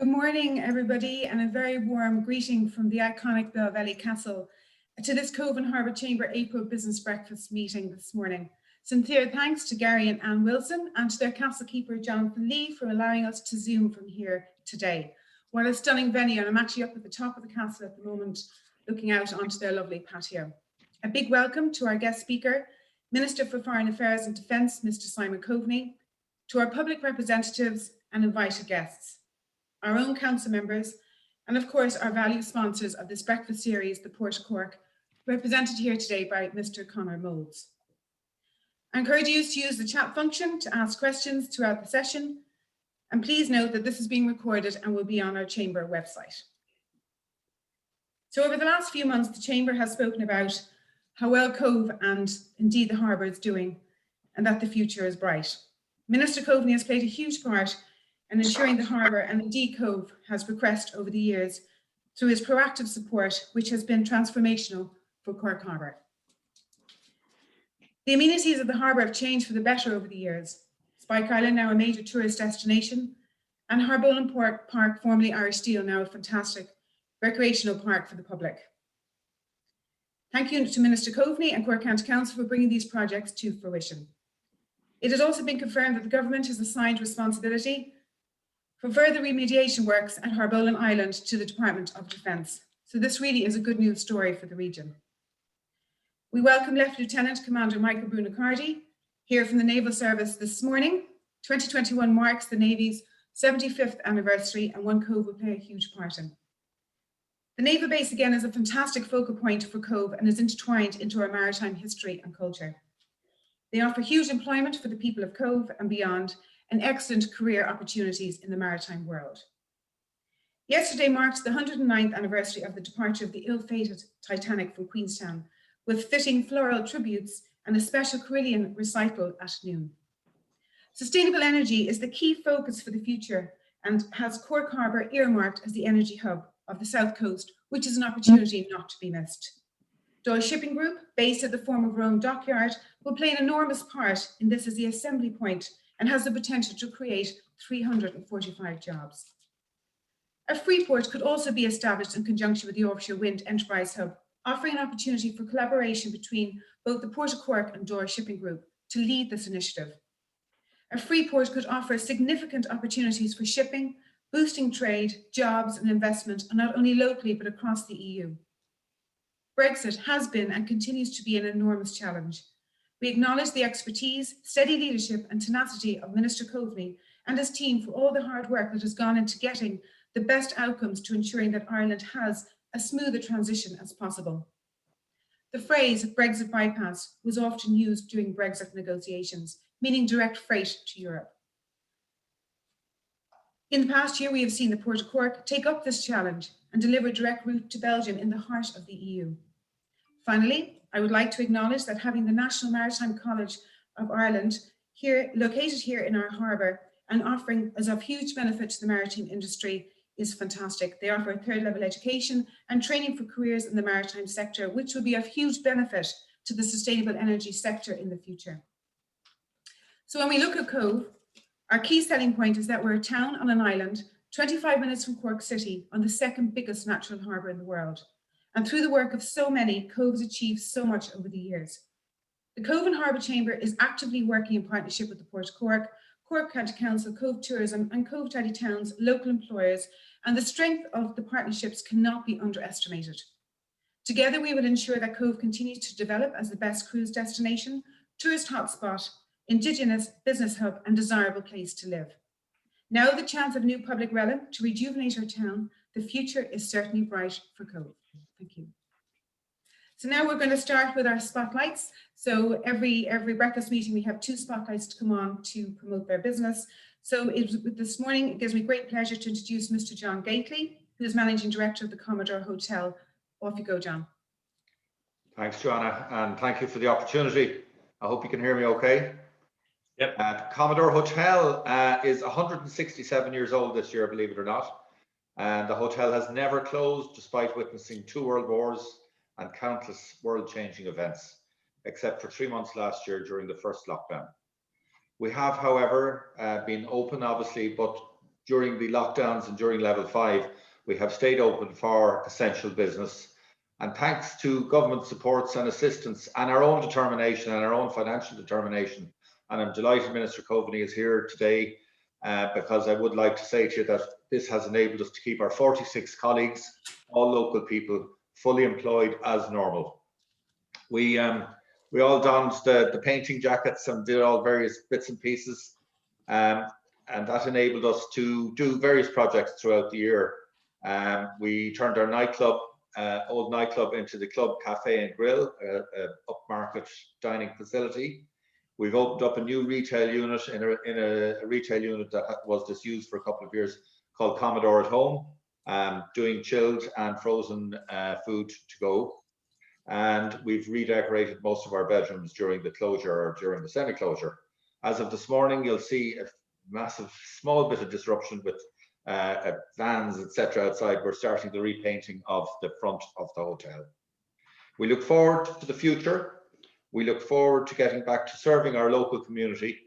Good morning, everybody, and a very warm greeting from the iconic Belvelly Castle to this Cobh and Harbour Chamber April Business Breakfast meeting this morning. Sincere thanks to Gary and Anne Wilson and to their castle keeper, Jonathan Lee, for allowing us to Zoom from here today. What a stunning venue, and I'm actually up at the top of the castle at the moment, looking out onto their lovely patio. A big welcome to our guest speaker, Minister for Foreign Affairs and Defence, Mr. Simon Coveney, to our public representatives and invited guests, our own council members, and of course our valued sponsors of this breakfast series, the Port of Cork, represented here today by Mr. Conor Moulds. I encourage you to use the chat function to ask questions throughout the session, and please note that this is being recorded and will be on our Chamber website. So over the last few months, the Chamber has spoken about how well Cobh and indeed the Harbour is doing, and that the future is bright. Minister Coveney has played a huge part in ensuring the Harbour and indeed Cobh has progressed over the years through his proactive support, which has been transformational for Cork Harbour. The amenities of the harbour have changed for the better over the years. Spike Island, now a major tourist destination, and Harbolin Park, formerly Irish Steel, now a fantastic recreational park for the public. Thank you to Minister Coveney and Cork County Council for bringing these projects to fruition. It has also been confirmed that the government has assigned responsibility for further remediation works at Harbolin Island to the Department of Defence. So this really is a good news story for the region. We welcome Lieutenant Commander Michael Brunicardi here from the Naval Service this morning. 2021 marks the Navy's 75th anniversary, and one Cobh will play a huge part in. The naval base again is a fantastic focal point for Cobh and is intertwined into our maritime history and culture. They offer huge employment for the people of Cobh and beyond, and excellent career opportunities in the maritime world. Yesterday marked the 109th anniversary of the departure of the ill-fated Titanic from Queenstown, with fitting floral tributes and a special Carillion recital at noon. Sustainable energy is the key focus for the future and has Cork Harbour earmarked as the energy hub of the South Coast, which is an opportunity not to be missed. Doyle Shipping Group, based at the former Rome dockyard, will play an enormous part in this as the assembly point and has the potential to create 345 jobs. A freeport could also be established in conjunction with the Offshore Wind Enterprise Hub, offering an opportunity for collaboration between both the Port of Cork and Doyle Shipping Group to lead this initiative. A freeport could offer significant opportunities for shipping, boosting trade, jobs and investment, not only locally but across the EU. Brexit has been and continues to be an enormous challenge. We acknowledge the expertise, steady leadership and tenacity of Minister Coveney and his team for all the hard work that has gone into getting the best outcomes to ensuring that Ireland has as smooth a transition as possible. The phrase Brexit bypass was often used during Brexit negotiations, meaning direct freight to Europe. In the past year, we have seen the Port of Cork take up this challenge and deliver a direct route to Belgium in the heart of the EU. Finally, I would like to acknowledge that having the National Maritime College of Ireland located here in our harbour and offering as of huge benefit to the maritime industry is fantastic. They offer a third-level education and training for careers in the maritime sector, which will be of huge benefit to the sustainable energy sector in the future. So when we look at Cobh, our key selling point is that we're a town on an island, 25 minutes from Cork City, on the second biggest natural harbour in the world. And through the work of so many, Cobh has achieved so much over the years. The Cobh and Harbour Chamber is actively working in partnership with the Port of Cork, Cork County Council, Cobh Tourism and Cobh Tidy Towns, local employers, and the strength of the partnerships cannot be underestimated. Together, we will ensure that Cobh continues to develop as the best cruise destination, tourist hotspot, Indigenous business hub and desirable place to live. Now the chance of new public realm to rejuvenate our town, the future is certainly bright for Cobh. Thank you. So now we're going to start with our spotlights. So every breakfast meeting, we have 2 spotlights to come on to promote their business. So this morning, it gives me great pleasure to introduce Mr. John Gately, who is Managing Director of the Commodore Hotel. Off you go, John. Thanks, Johanna, and thank you for the opportunity. I hope you can hear me okay. Yep. Commodore Hotel is 167 years old this year, believe it or not. And the hotel has never closed despite witnessing 2 world wars and countless world-changing events, except for 3 months last year during the first lockdown. We have, however, been open, obviously, but during the lockdowns and during level 5, we have stayed open for essential business. And thanks to government supports and assistance and our own determination and our own financial determination, and I'm delighted Minister Coveney is here today because I would like to say to you that this has enabled us to keep our 46 colleagues, all local people, fully employed as normal. We all donned the painting jackets and did all various bits and pieces, and that enabled us to do various projects throughout the year. We turned our nightclub, old nightclub, into the club, cafe and grill, upmarket dining facility. We've opened up a new retail unit in a retail unit that was disused for a couple of years, called Commodore at Home, doing chilled and frozen food to go. And we've redecorated most of our bedrooms during the closure or during the semi-closure. As of this morning, you'll see a massive, small bit of disruption with vans, etc. outside. We're starting the repainting of the front of the hotel. We look forward to the future. We look forward to getting back to serving our local community.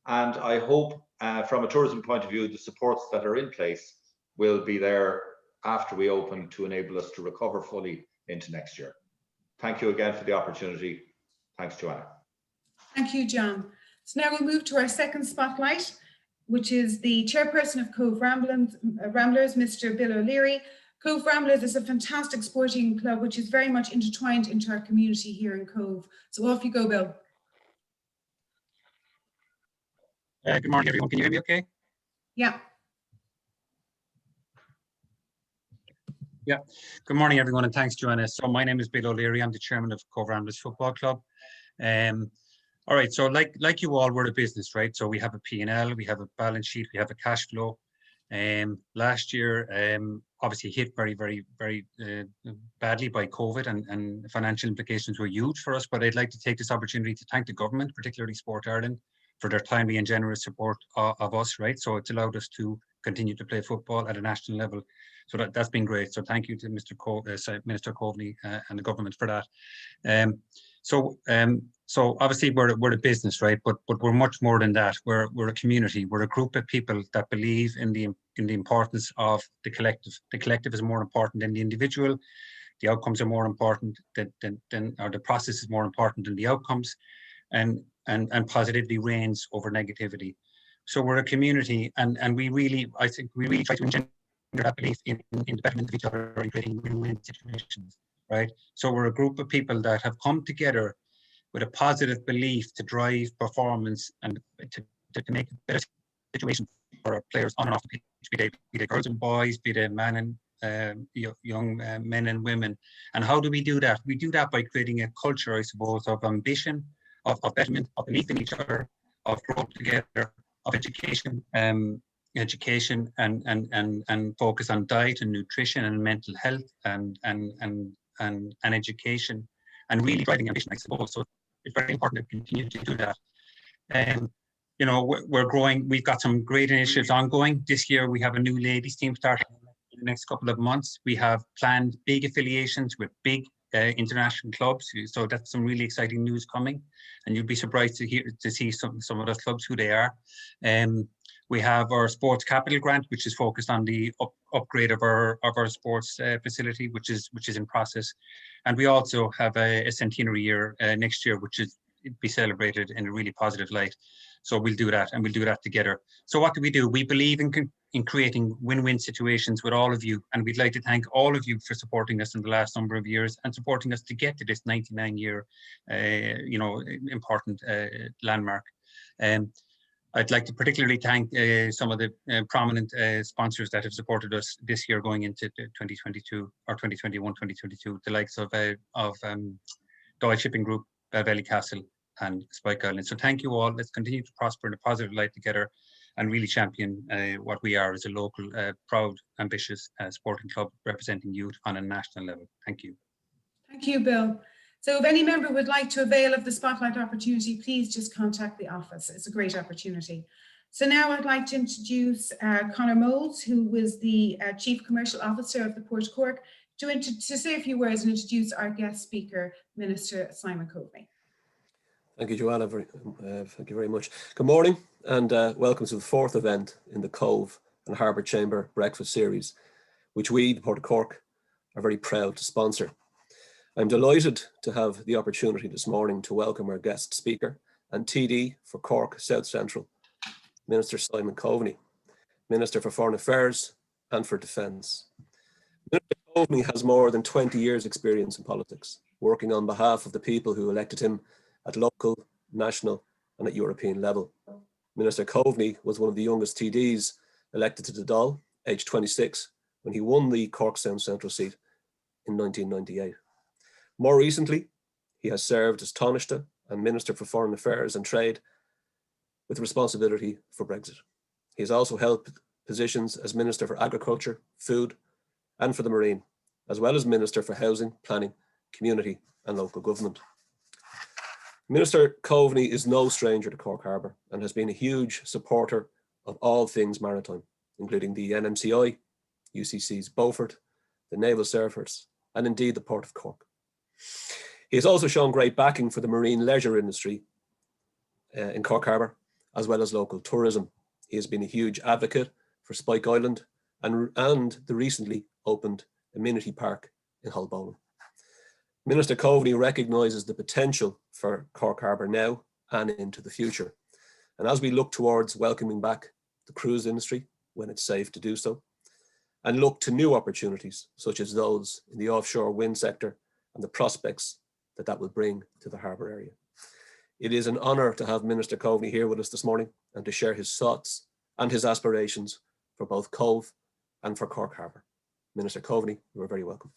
And I hope from a tourism point of view, the supports that are in place will be there after we open to enable us to recover fully into next year. Thank you again for the opportunity. Thanks, Johanna. Thank you, John. So now we'll move to our second spotlight, which is the chairperson of Cobh Ramblers, Mr. Bill O'Leary. Cobh Ramblers is a fantastic sporting club which is very much intertwined into our community here in Cobh. So off you go, Bill. Good morning, everyone. Can you hear me okay? Yeah. Yeah. Good morning, everyone, and thanks, Johanna. So my name is Bill O'Leary. I'm the chairman of Cobh Ramblers Football Club. All right, so like you all, we're a business, right? So we have a P&L, we have a balance sheet, we have a cash flow. Last year, obviously hit very badly by COVID, and the financial implications were huge for us. But I'd like to take this opportunity to thank the government, particularly Sport Ireland, for their timely and generous support of us, right? So it's allowed us to continue to play football at a national level. So that's been great. So thank you to Minister Coveney and the government for that. So obviously we're a business, right? But we're much more than that. We're a community. We're a group of people that believe in the importance of the collective. The collective is more important than the individual. The outcomes are more important or the process is more important than the outcomes, and positivity reigns over negativity. So we're a community, and I think we really try to engender that belief in the betterment of each other and creating win-win situations, right? So we're a group of people that have come together with a positive belief to drive performance and to make a better situation for our players on and off the pitch, be they girls and boys, be they men and young men and women. And how do we do that? We do that by creating a culture, I suppose, of ambition, of betterment, of belief in each other, of growth together, of education and focus on diet and nutrition and mental health and education, and really driving ambition, I suppose. So it's very important to continue to do that. You know, we're growing. We've got some great initiatives ongoing. This year we have a new ladies team starting in the next couple of months. We have planned big affiliations with big international clubs. So that's some really exciting news coming, and you'd be surprised to see some of those clubs, who they are. We have our sports capital grant, which is focused on the upgrade of our sports facility, which is in process. And we also have a centenary year next year, which is be celebrated in a really positive light. So we'll do that, and we'll do that together. So what do? We believe in creating win-win situations with all of you, and we'd like to thank all of you for supporting us in the last number of years and supporting us to get to this 99-year, important landmark. I'd like to particularly thank some of the prominent sponsors that have supported us this year going into 2022 or 2021, 2022, the likes of Doyle Shipping Group, Belvelly Castle and Spike Island. So thank you all. Let's continue to prosper in a positive light together and really champion what we are as a local, proud, ambitious sporting club representing youth on a national level. Thank you. Thank you, Bill. So if any member would like to avail of the spotlight opportunity, please just contact the office. It's a great opportunity. So now I'd like to introduce Conor Moles, who was the Chief Commercial Officer of the Port of Cork, to say a few words and introduce our guest speaker, Minister Simon Coveney. Thank you, Johanna. Thank you very much. Good morning and welcome to the fourth event in the Cobh and Harbour Chamber breakfast series, which we, the Port of Cork, are very proud to sponsor. I'm delighted to have the opportunity this morning to welcome our guest speaker and TD for Cork South Central, Minister Simon Coveney, Minister for Foreign Affairs and for Defence. Minister Coveney has more than 20 years' experience in politics, working on behalf of the people who elected him at local, national and at European level. Minister Coveney was one of the youngest TDs elected to the Dáil, aged 26, when he won the Cork South Central seat in 1998. More recently, he has served as Taoiseach and Minister for Foreign Affairs and Trade with responsibility for Brexit. He has also held positions as Minister for Agriculture, Food and for the Marine, as well as Minister for Housing, Planning, Community and Local Government. Minister Coveney is no stranger to Cork Harbour and has been a huge supporter of all things maritime, including the NMCI, UCC's Beaufort, the Naval Surfers, and indeed the Port of Cork. He has also shown great backing for the marine leisure industry in Cork Harbour, as well as local tourism. He has been a huge advocate for Spike Island and the recently opened amenity park in Hull. Minister Coveney recognises the potential for Cork Harbour now and into the future. And as we look towards welcoming back the cruise industry when it's safe to do so, and look to new opportunities such as those in the offshore wind sector and the prospects that that will bring to the harbour area. It is an honour to have Minister Coveney here with us this morning and to share his thoughts and his aspirations for both Cobh and for Cork Harbour. Minister Coveney, you are very welcome.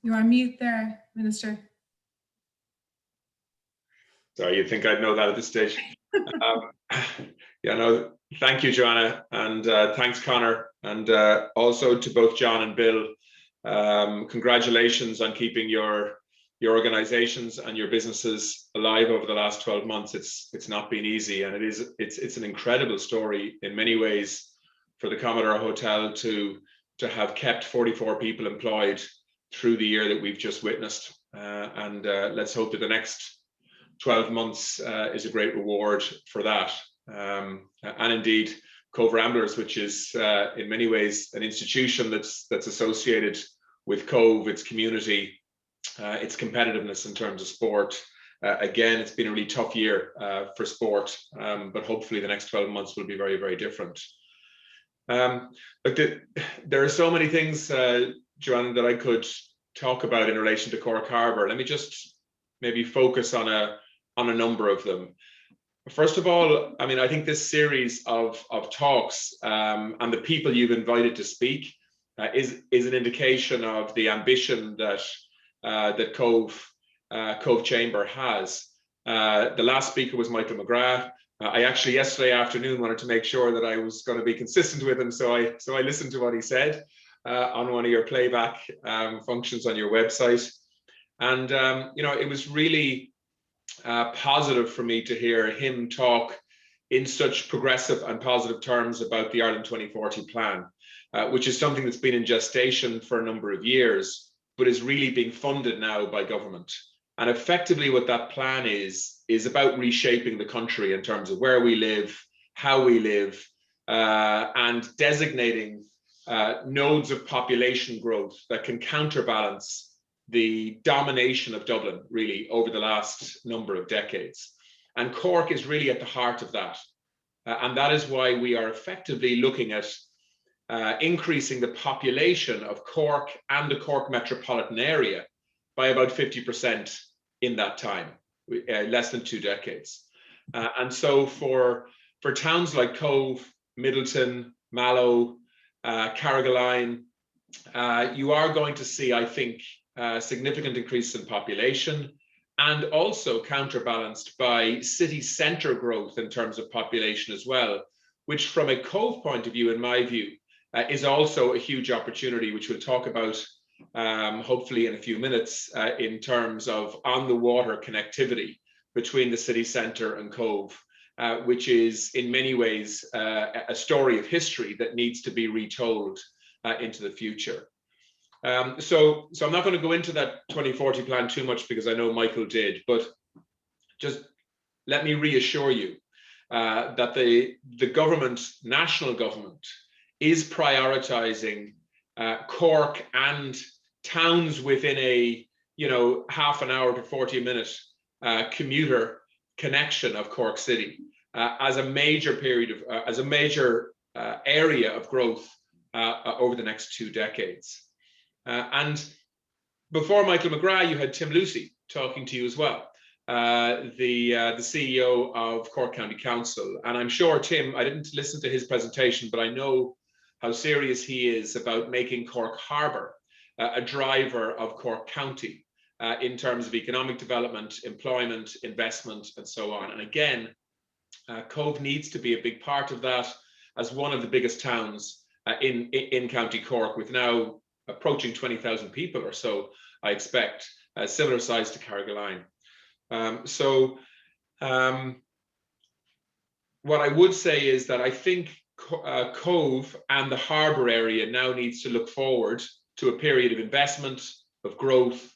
You're on mute there, Minister. Sorry, you'd think I'd know that at this stage. Yeah, no, thank you, Johanna, and thanks, Conor, and also to both John and Bill. Congratulations on keeping your organisations and your businesses alive over the last 12 months. It's not been easy, and it's an incredible story in many ways for the Commodore Hotel to have kept 44 people employed through the year that we've just witnessed, and let's hope that the next 12 months is a great reward for that. And indeed, Cobh Ramblers, which is in many ways an institution that's associated with Cobh, its community, its competitiveness in terms of sport. Again, it's been a really tough year for sport, but hopefully the next 12 months will be very, very different. But there are so many things, Joanna, that I could talk about in relation to Cork Harbour. Let me just maybe focus on a number of them. First of all, I mean, I think this series of talks and the people you've invited to speak is an indication of the ambition that Cobh Chamber has. The last speaker was Michael McGrath. I actually yesterday afternoon wanted to make sure that I was going to be consistent with him, so I listened to what he said on one of your playback functions on your website, and you know, it was really positive for me to hear him talk in such progressive and positive terms about the Ireland 2040 plan, which is something that's been in gestation for a number of years, but is really being funded now by government. And effectively what that plan is about reshaping the country in terms of where we live, how we live, and designating nodes of population growth that can counterbalance the domination of Dublin really over the last number of decades. And Cork is really at the heart of that. And that is why we are effectively looking at increasing the population of Cork and the Cork metropolitan area by about 50% in that time, less than 2 decades. And so for towns like Cobh, Middleton, Mallow, Carrigaline, you are going to see, I think, significant increase in population, and also counterbalanced by city centre growth in terms of population as well, which from a Cobh point of view, in my view, is also a huge opportunity, which we'll talk about hopefully in a few minutes in terms of on the water connectivity between the city centre and Cobh, which is in many ways a story of history that needs to be retold into the future. So I'm not going to go into that 2040 plan too much because I know Michael did, but just let me reassure you that the government, national government, is prioritizing Cork and towns within a half an hour to 40-minute commuter connection of Cork City as a major area of growth over the next 2 decades. And before Michael McGrath, you had Tim Lucy talking to you as well, the CEO of Cork County Council. And I'm sure, Tim, I didn't listen to his presentation, but I know how serious he is about making Cork Harbour a driver of Cork County in terms of economic development, employment, investment, and so on. And again, Cobh needs to be a big part of that as one of the biggest towns in County Cork, with now approaching 20,000 people or so, I expect, similar size to Carrigaline. What I would say is that I think Cobh and the harbour area now needs to look forward to a period of investment, of growth,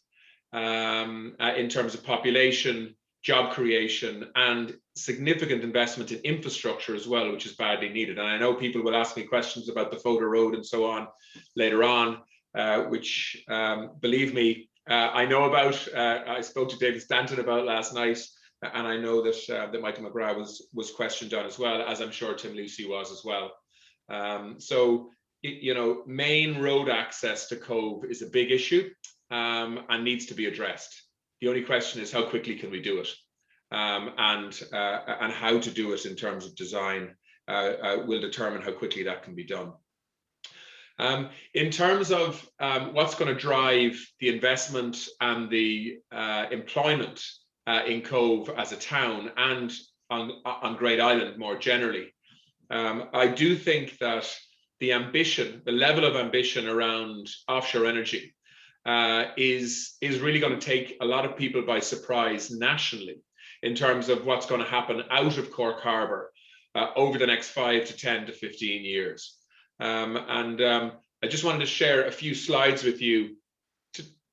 in terms of population, job creation, and significant investment in infrastructure as well, which is badly needed. And I know people will ask me questions about the Fota Road and so on later on, which, believe me, I know about. I spoke to David Stanton about last night, and I know that that Michael McGrath was questioned on as well, as I'm sure Tim Lucy was as well. Main road access to Cobh is a big issue and needs to be addressed. The only question is how quickly can we do it, and how to do it in terms of design will determine how quickly that can be done. In terms of what's going to drive the investment and the employment in Cobh as a town and on Great Island more generally, I do think that the level of ambition around offshore energy is really going to take a lot of people by surprise nationally in terms of what's going to happen out of Cork Harbour over the next 5 to 10 to 15 years. I just wanted to share a few slides with you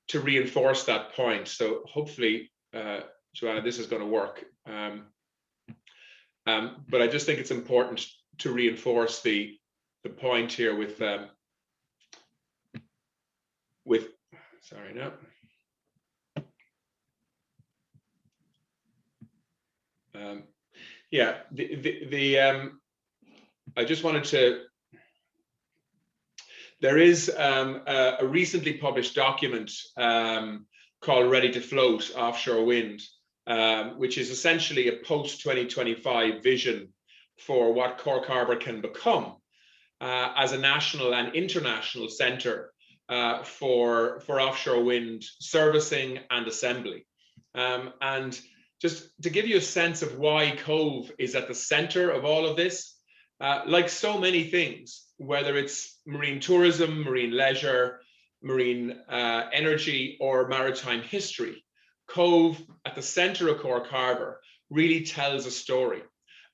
to reinforce that point. So hopefully, Johanna, this is going to work. But I just think it's important to reinforce the point here with sorry, no. Yeah, I just wanted to. There is a recently published document called Ready to Float Offshore Wind, which is essentially a post-2025 vision for what Cork Harbour can become as a national and international centre for offshore wind servicing and assembly. And just to give you a sense of why Cobh is at the centre of all of this, like so many things, whether it's marine tourism, marine leisure, marine energy, or maritime history, Cobh at the centre of Cork Harbour really tells a story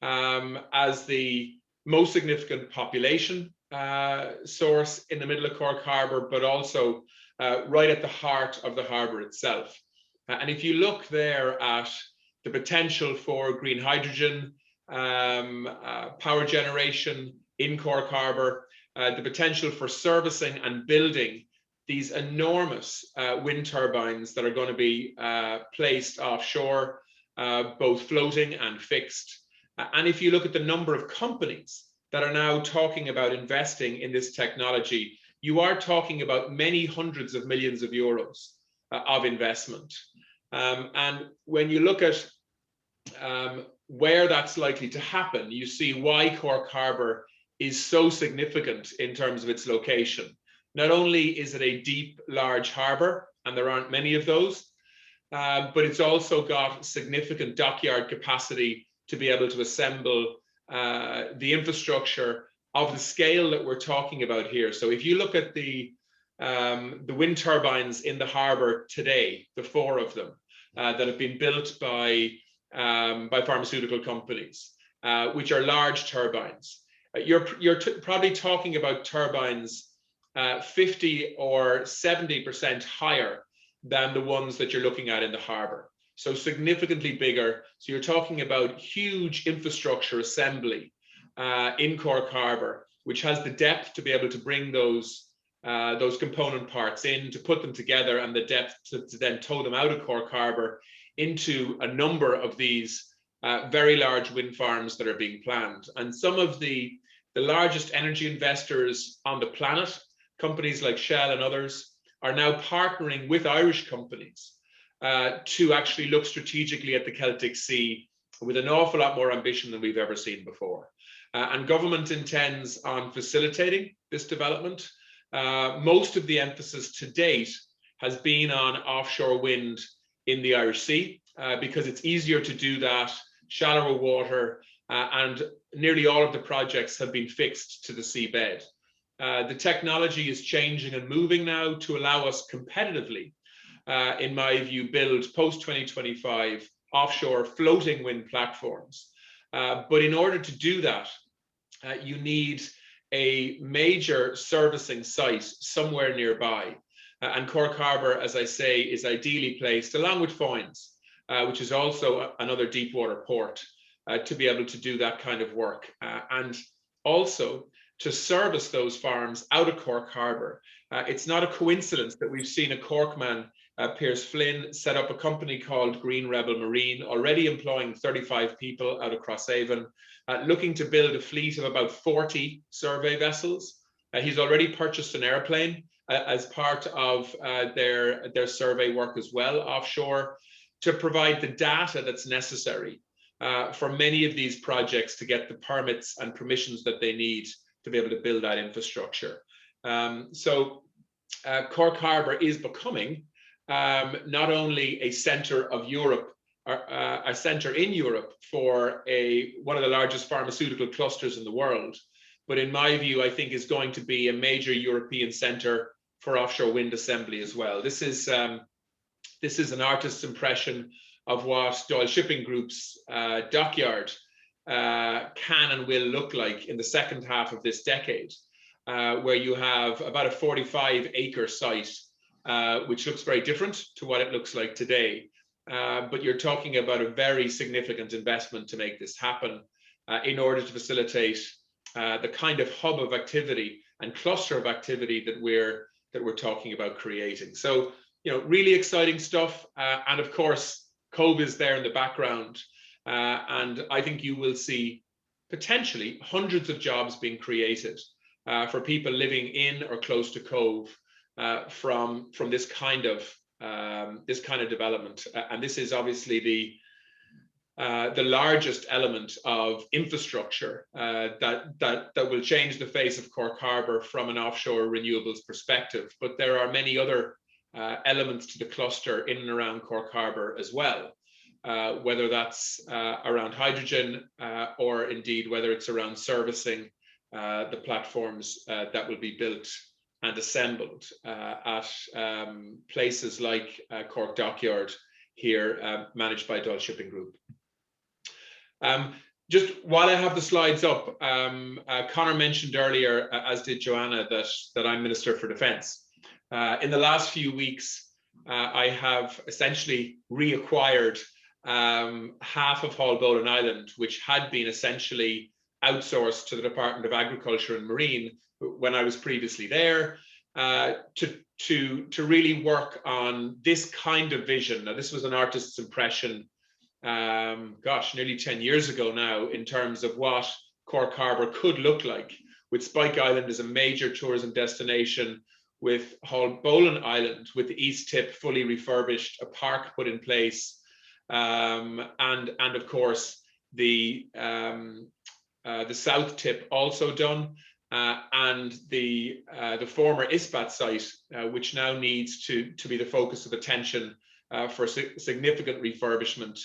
as the most significant population source in the middle of Cork Harbour, but also right at the heart of the harbour itself. And if you look there at the potential for green hydrogen, power generation in Cork Harbour, the potential for servicing and building these enormous wind turbines that are going to be placed offshore, both floating and fixed. And if you look at the number of companies that are now talking about investing in this technology, you are talking about many hundreds of millions of euros of investment. And when you look at where that's likely to happen, you see why Cork Harbour is so significant in terms of its location. Not only is it a deep, large harbour, and there aren't many of those, but it's also got significant dockyard capacity to be able to assemble the infrastructure of the scale that we're talking about here. So if you look at the wind turbines in the harbour today, the 4 of them that have been built by pharmaceutical companies, which are large turbines, you're probably talking about turbines 50 or 70% higher than the ones that you're looking at in the harbour. so significantly bigger. So you're talking about huge infrastructure assembly in Cork Harbour, which has the depth to be able to bring those component parts in, to put them together, and the depth to then tow them out of Cork Harbour into a number of these very large wind farms that are being planned. And some of the largest energy investors on the planet, companies like Shell and others, are now partnering with Irish companies to actually look strategically at the Celtic Sea with an awful lot more ambition than we've ever seen before. And government intends on facilitating this development. Most of the emphasis to date has been on offshore wind in the Irish Sea because it's easier to do that, shallower water, and nearly all of the projects have been fixed to the seabed. The technology is changing and moving now to allow us competitively, in my view, build post-2025 offshore floating wind platforms. But in order to do that, you need a major servicing site somewhere nearby. And Cork Harbour, as I say, is ideally placed, along with Foynes, which is also another deep water port, to be able to do that kind of work. And also to service those farms out of Cork Harbour. It's not a coincidence that we've seen a Cork man, Piers Flynn, set up a company called Green Rebel Marine, already employing 35 people out of Crosshaven, looking to build a fleet of about 40 survey vessels. He's already purchased an airplane as part of their survey work as well offshore, to provide the data that's necessary for many of these projects to get the permits and permissions that they need to be able to build that infrastructure. So Cork Harbour is becoming not only a centre of Europe, a centre in Europe for one of the largest pharmaceutical clusters in the world, but in my view, I think is going to be a major European centre for offshore wind assembly as well. This is an artist's impression of what Doyle Shipping Group's dockyard can and will look like in the second half of this decade, where you have about a 45-acre site, which looks very different to what it looks like today. But you're talking about a very significant investment to make this happen in order to facilitate the kind of hub of activity and cluster of activity that we're talking about creating. So, you know, really exciting stuff. And of course, Cobh is there in the background. And I think you will see potentially hundreds of jobs being created for people living in or close to Cobh from this kind of development. And this is obviously the largest element of infrastructure that will change the face of Cork Harbour from an offshore renewables perspective. But there are many other elements to the cluster in and around Cork Harbour as well, whether that's around hydrogen or indeed whether it's around servicing the platforms that will be built and assembled at places like Cork Dockyard here, managed by Doyle Shipping Group. Just while I have the slides up, Conor mentioned earlier, as did Johanna, that I'm Minister for Defence. In the last few weeks, I have essentially reacquired half of Haulbowline Island, which had been essentially outsourced to the Department of Agriculture and Marine when I was previously there, to really work on this kind of vision. Now, this was an artist's impression, nearly 10 years ago now, in terms of what Cork Harbour could look like, with Spike Island as a major tourism destination, with Haulbowline Island, with the east tip fully refurbished, a park put in place, and of course the south tip also done, and the former ISPAT site, which now needs to be the focus of attention for significant refurbishment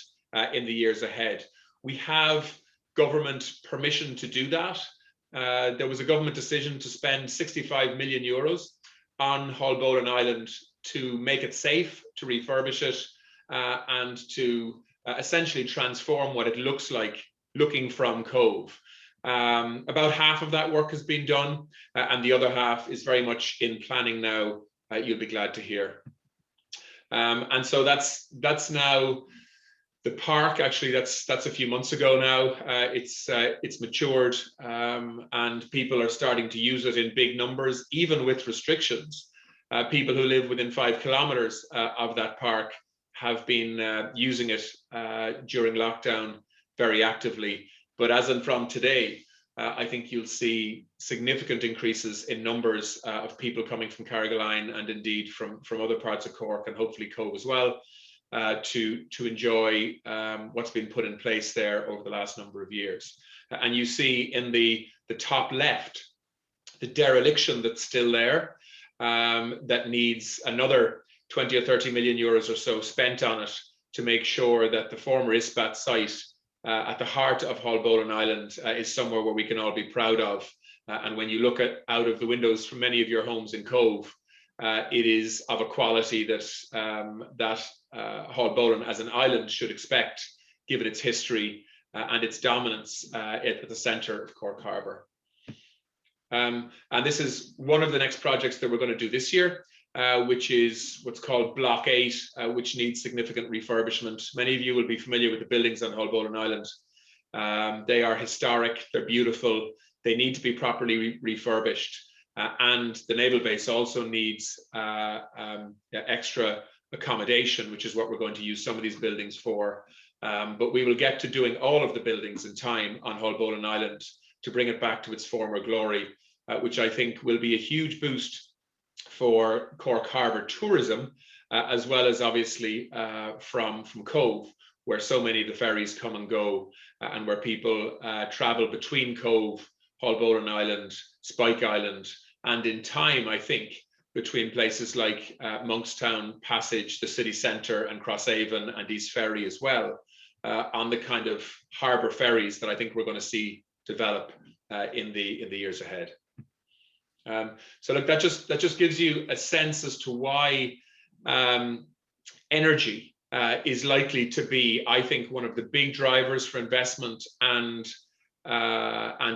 in the years ahead. We have government permission to do that. There was a government decision to spend 65 million euros on Haulbowline Island to make it safe, to refurbish it, and to essentially transform what it looks like looking from Cobh. About half of that work has been done, and the other half is very much in planning now, you'll be glad to hear. And so that's now The park, actually, that's a few months ago now. It's matured, and people are starting to use it in big numbers, even with restrictions. People who live within 5 kilometers of that park have been using it during lockdown very actively. But as and from today, I think you'll see significant increases in numbers of people coming from Carrigaline and indeed from other parts of Cork and hopefully Cobh as well, to enjoy what's been put in place there over the last number of years. And you see in the top left, the dereliction that's still there, that needs another 20 or 30 million euros or so spent on it to make sure that the former ISPAT site at the heart of Haulbowline Island is somewhere where we can all be proud of. And when you look out of the windows from many of your homes in Cobh, it is of a quality that Haulbowline as an island should expect, given its history and its dominance at the centre of Cork Harbour. And this is one of the next projects that we're going to do this year, which is what's called Block 8, which needs significant refurbishment. Many of you will be familiar with the buildings on Haulbowline Island. They are historic, they're beautiful, they need to be properly refurbished. And the naval base also needs extra accommodation, which is what we're going to use some of these buildings for. But we will get to doing all of the buildings in time on Haulbowline Island to bring it back to its former glory, which I think will be a huge boost for Cork Harbour tourism, as well as obviously from Cobh, where so many of the ferries come and go, and where people travel between Cobh, Haulbowline Island, Spike Island, and in time, I think, between places like Monkstown Passage, the city centre, and Crosshaven and East Ferry as well, on the kind of harbour ferries that I think we're going to see develop in the years ahead. So look, that just gives you a sense as to why energy is likely to be, I think, one of the big drivers for investment and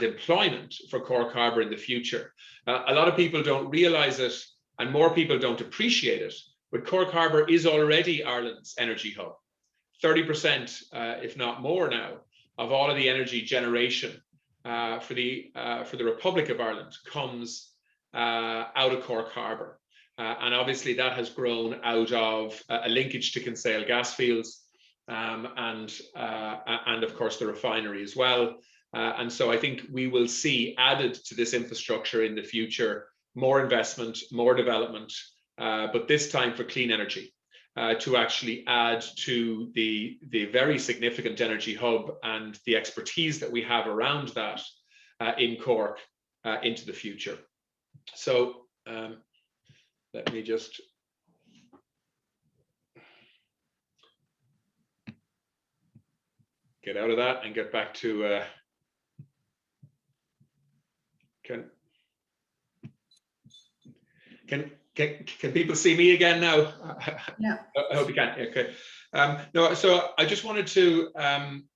employment for Cork Harbour in the future. A lot of people don't realise it, and more people don't appreciate it, but Cork Harbour is already Ireland's energy hub. 30%, if not more now, of all of the energy generation for the Republic of Ireland comes out of Cork Harbour. And obviously that has grown out of a linkage to Kinsale gas fields and of course the refinery as well. And so I think we will see added to this infrastructure in the future more investment, more development, but this time for clean energy, to actually add to the very significant energy hub and the expertise that we have around that in Cork into the future. So let me just get out of that and get back to can people see me again now? Yeah. I hope you can. Okay. No, so I just wanted to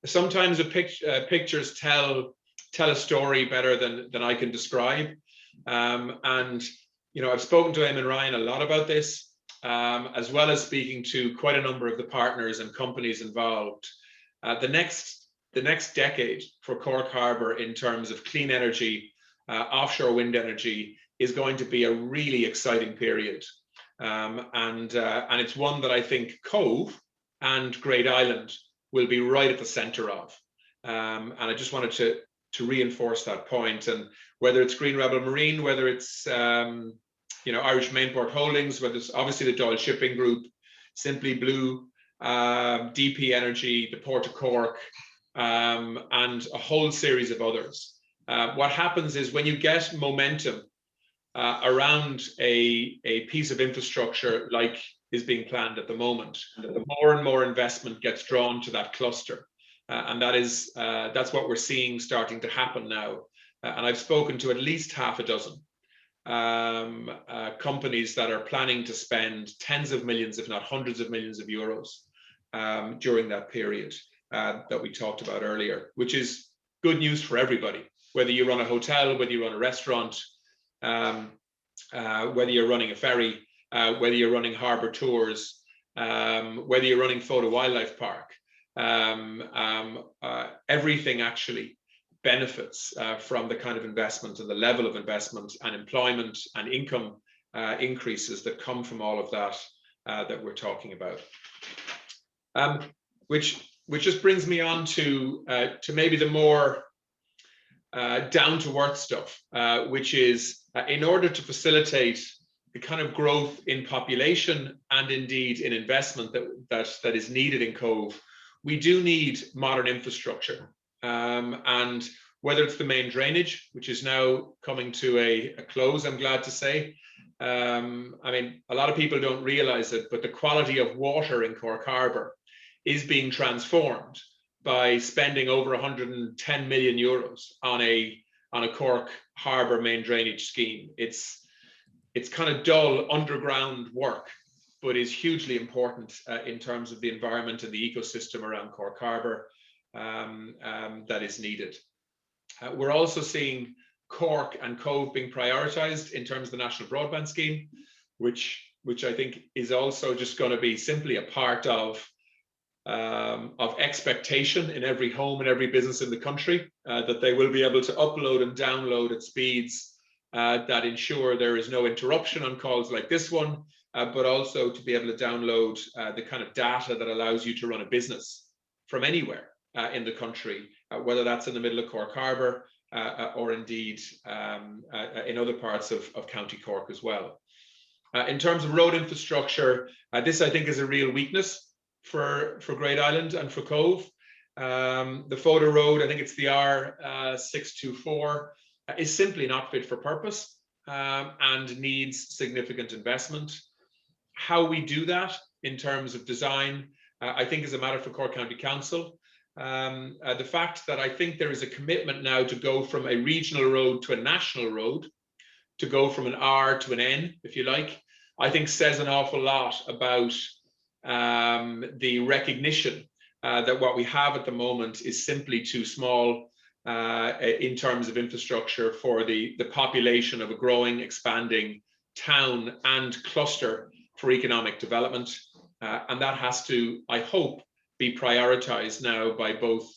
sometimes pictures tell a story better than I can describe. And you know, I've spoken to Eamon Ryan a lot about this, as well as speaking to quite a number of the partners and companies involved. The next decade for Cork Harbour in terms of clean energy, offshore wind energy, is going to be a really exciting period. And it's one that I think Cobh and Great Island will be right at the centre of. And I just wanted to reinforce that point. And whether it's Green Rebel Marine, whether it's you know, Irish Mainport Holdings, whether it's obviously the Doyle Shipping Group, Simply Blue, DP Energy, the Port of Cork, and a whole series of others. What happens is when you get momentum around a piece of infrastructure like is being planned at the moment, the more and more investment gets drawn to that cluster. And that's what we're seeing starting to happen now. And I've spoken to at least half a dozen companies that are planning to spend tens of millions, if not hundreds of millions of euros during that period that we talked about earlier, which is good news for everybody, whether you run a hotel, whether you run a restaurant, whether you're running a ferry, whether you're running harbour tours, whether you're running Photo Wildlife Park. everything actually benefits from the kind of investment and the level of investment and employment and income increases that come from all of that that we're talking about. Which just brings me on to maybe the more down to earth stuff, which is in order to facilitate the kind of growth in population and indeed in investment that is needed in Cobh, we do need modern infrastructure. And whether it's the main drainage, which is now coming to a close, I'm glad to say. I mean, a lot of people don't realize it, but the quality of water in Cork Harbour is being transformed by spending over 110 million euros on a Cork Harbour main drainage scheme. It's kind of dull underground work, but is hugely important in terms of the environment and the ecosystem around Cork Harbour that is needed. We're also seeing Cork and Cobh being prioritised in terms of the National Broadband Scheme, which I think is also just going to be simply a part of expectation in every home and every business in the country, that they will be able to upload and download at speeds that ensure there is no interruption on calls like this one, but also to be able to download the kind of data that allows you to run a business from anywhere in the country, whether that's in the middle of Cork Harbour or indeed in other parts of County Cork as well. In terms of road infrastructure, this I think is a real weakness for Great Island and for Cobh. The Fodor Road, I think it's the R624, is simply not fit for purpose and needs significant investment. How we do that in terms of design, I think is a matter for Cork County Council. The fact that I think there is a commitment now to go from a regional road to a national road, to go from an R to an N, if you like, I think says an awful lot about the recognition that what we have at the moment is simply too small in terms of infrastructure for the population of a growing, expanding town and cluster for economic development. And that has to, I hope, be prioritised now by both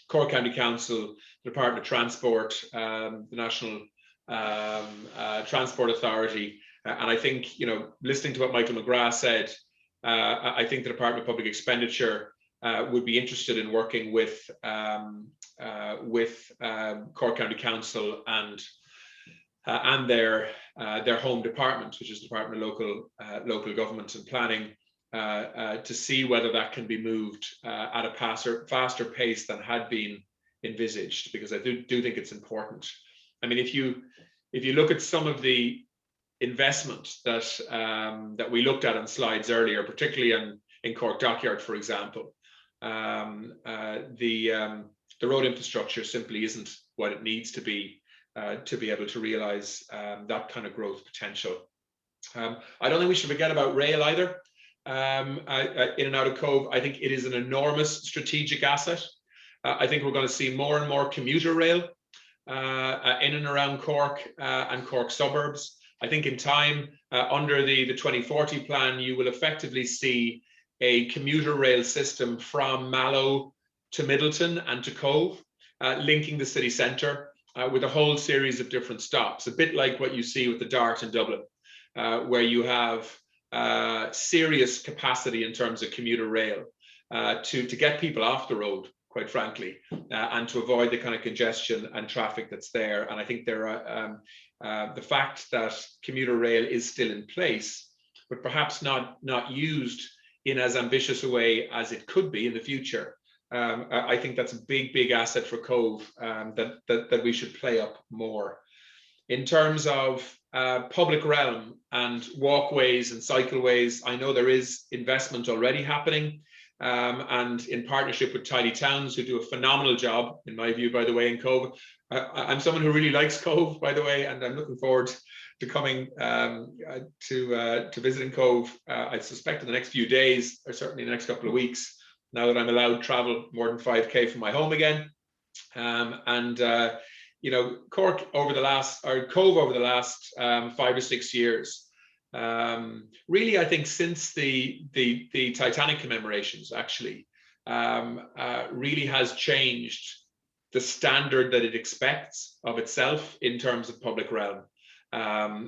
Cork County Council, the Department of Transport, the National Transport Authority. And I think, you know, listening to what Michael McGrath said, I think the Department of Public Expenditure would be interested in working with Cork County Council and their home department, which is the Department of Local Government and Planning, to see whether that can be moved at a faster pace than had been envisaged, because I do think it's important. I mean, if you look at some of the investment that we looked at on slides earlier, particularly in Cork Dockyard, for example, the road infrastructure simply isn't what it needs to be able to realise that kind of growth potential. I don't think we should forget about rail either. In and out of Cobh, I think it is an enormous strategic asset. I think we're going to see more and more commuter rail in and around Cork and Cork suburbs. I think in time, under the 2040 plan, you will effectively see a commuter rail system from Mallow to Middleton and to Cobh, linking the city centre with a whole series of different stops, a bit like what you see with the Dart in Dublin, where you have serious capacity in terms of commuter rail to get people off the road, quite frankly, and to avoid the kind of congestion and traffic that's there. And I think there are the fact that commuter rail is still in place, but perhaps not used in as ambitious a way as it could be in the future. I think that's a big asset for Cobh that we should play up more. In terms of public realm and walkways and cycleways, I know there is investment already happening, and in partnership with Tidy Towns, who do a phenomenal job, in my view, by the way, in Cobh. I'm someone who really likes Cobh, by the way, and I'm looking forward to coming to visiting Cobh. I suspect in the next few days, or certainly in the next couple of weeks, now that I'm allowed to travel more than 5K from my home again. You know, Cobh over the last 5 or 6 years, really, I think since the Titanic commemorations, actually, really has changed the standard that it expects of itself in terms of public realm.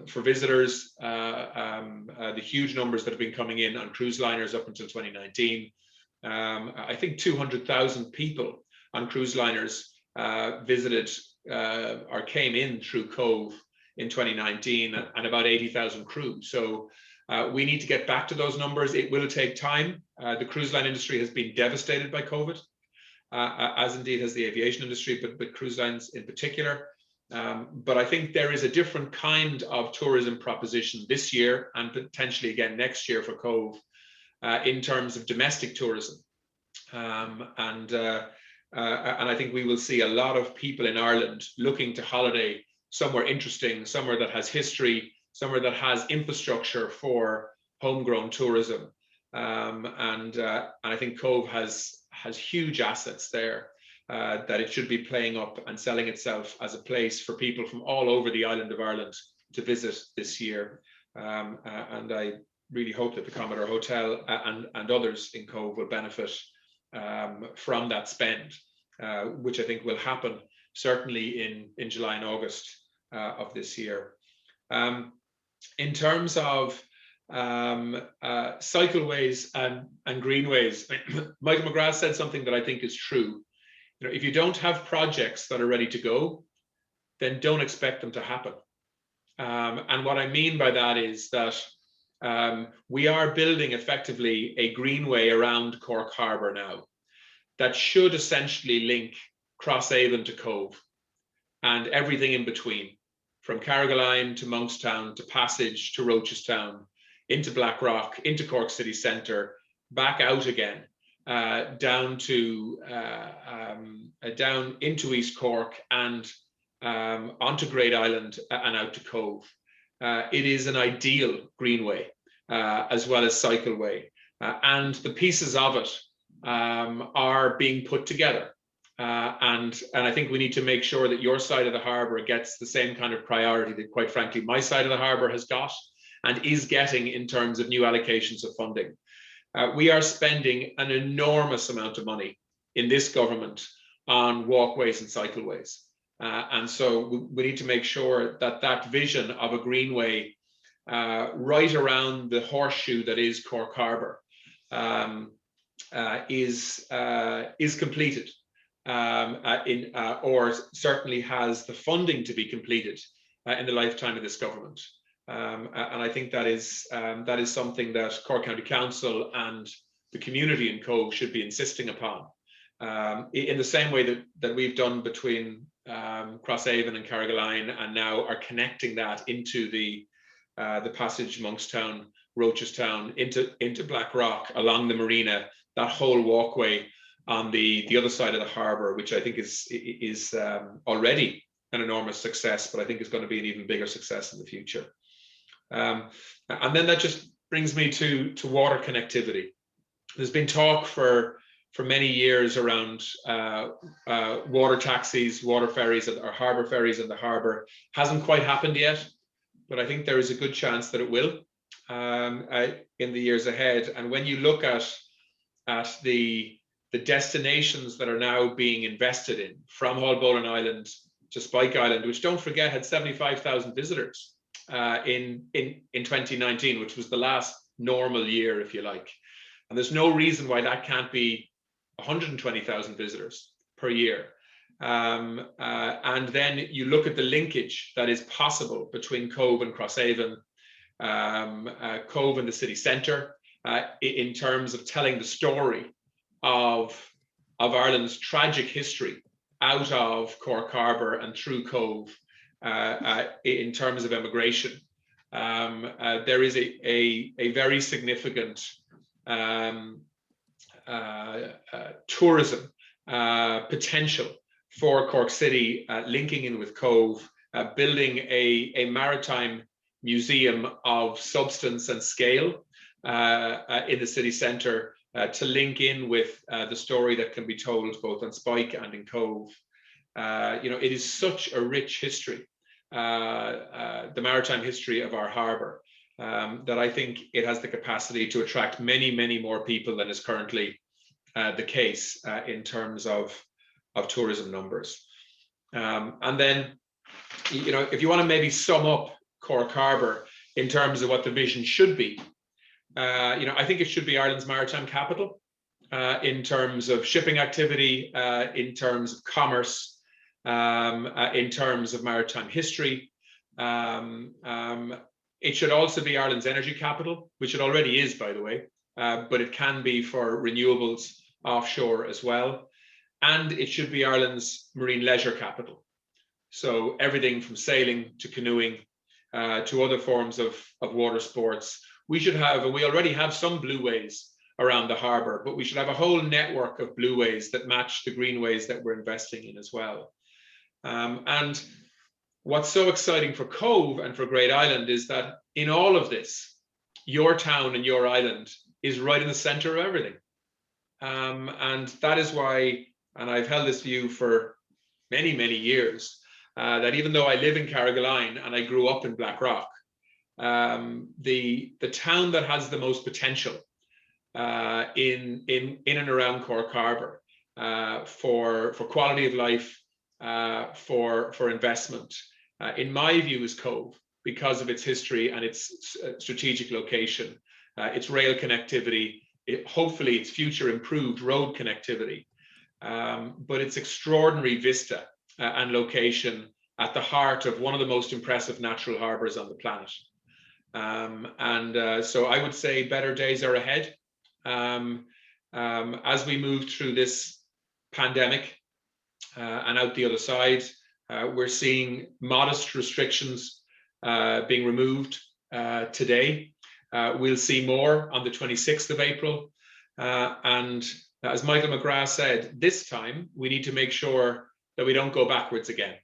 For visitors, the huge numbers that have been coming in on cruise liners up until 2019, I think 200,000 people on cruise liners visited or came in through Cobh in 2019, and about 80,000 crew. So we need to get back to those numbers. It will take time. The cruise line industry has been devastated by COVID, as indeed has the aviation industry, but cruise lines in particular. But I think there is a different kind of tourism proposition this year and potentially again next year for Cobh in terms of domestic tourism. And I think we will see a lot of people in Ireland looking to holiday somewhere interesting, somewhere that has history, somewhere that has infrastructure for homegrown tourism. And I think Cobh has huge assets there that it should be playing up and selling itself as a place for people from all over the island of Ireland to visit this year. And I really hope that the Commodore Hotel and others in Cobh will benefit from that spend, which I think will happen certainly in July and August of this year. In terms of cycleways and greenways, Michael McGrath said something that I think is true. You know, if you don't have projects that are ready to go, then don't expect them to happen. And what I mean by that is that we are building effectively a greenway around Cork Harbour now that should essentially link Crosshaven to Cobh and everything in between, from Carrigaline to Monkstown to Passage to Rochestown, into Blackrock, into Cork City Centre, back out again, down into East Cork and onto Great Island and out to Cobh. It is an ideal greenway as well as cycleway, and the pieces of it are being put together. And I think we need to make sure that your side of the harbour gets the same kind of priority that, quite frankly, my side of the harbour has got and is getting in terms of new allocations of funding. We are spending an enormous amount of money in this government on walkways and cycleways. And so we need to make sure that that vision of a greenway right around the horseshoe that is Cork Harbour is completed, or certainly has the funding to be completed in the lifetime of this government. And I think that is something that Cork County Council and the community in Cobh should be insisting upon, in the same way that we've done between Crosshaven and Carrigaline, and now are connecting that into the Passage, Monkstown, Rochestown, into Blackrock, along the marina, that whole walkway on the other side of the harbour, which I think is already an enormous success, but I think is going to be an even bigger success in the future. And then that just brings me to water connectivity. There's been talk for many years around water taxis, water ferries, or harbour ferries in the harbour. Hasn't quite happened yet, but I think there is a good chance that it will in the years ahead. And when you look at the destinations that are now being invested in, from Haulbowline Island to Spike Island, which, don't forget, had 75,000 visitors in 2019, which was the last normal year, if you like. And there's no reason why that can't be 120,000 visitors per year. And then you look at the linkage that is possible between Cobh and Crosshaven, Cobh and the city centre, in terms of telling the story of Ireland's tragic history out of Cork Harbour and through Cobh, in terms of immigration. There is a very significant tourism potential for Cork City, linking in with Cobh, building a maritime museum of substance and scale in the city centre, to link in with the story that can be told both on Spike and in Cobh. It is such a rich history, the maritime history of our harbour, that I think it has the capacity to attract many, many more people than is currently the case in terms of tourism numbers. And then, if you want to maybe sum up Cork Harbour in terms of what the vision should be, I think it should be Ireland's maritime capital in terms of shipping activity, in terms of commerce, in terms of maritime history. It should also be Ireland's energy capital, which it already is, by the way, but it can be for renewables offshore as well. And it should be Ireland's marine leisure capital. So everything from sailing to canoeing to other forms of water sports. We should have, and we already have, some blueways around the harbour, but we should have a whole network of blueways that match the greenways that we're investing in as well. And what's so exciting for Cobh and for Great Island is that in all of this, your town and your island is right in the centre of everything. And that is why, and I've held this view for many, many years, that even though I live in Carrigaline and I grew up in Blackrock, the town that has the most potential in and around Cork Harbour for quality of life, for investment, in my view, is Cobh, because of its history and its strategic location, its rail connectivity, hopefully its future improved road connectivity, but its extraordinary vista and location at the heart of one of the most impressive natural harbours on the planet. So I would say better days are ahead. As we move through this pandemic and out the other side, we're seeing modest restrictions being removed today. We'll see more on the 26th of April. And as Michael McGrath said, this time we need to make sure that we don't go backwards again.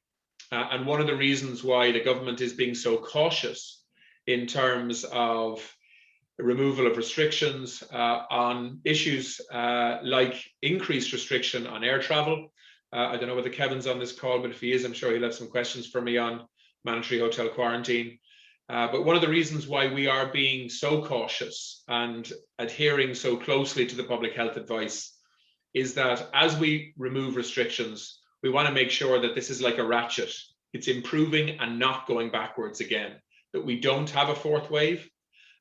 And one of the reasons why the government is being so cautious in terms of removal of restrictions on issues like increased restriction on air travel. I don't know whether Kevin's on this call, but if he is, I'm sure he'll have some questions for me on mandatory hotel quarantine. But one of the reasons why we are being so cautious and adhering so closely to the public health advice is that as we remove restrictions, we want to make sure that this is like a ratchet. It's improving and not going backwards again, that we don't have a fourth wave,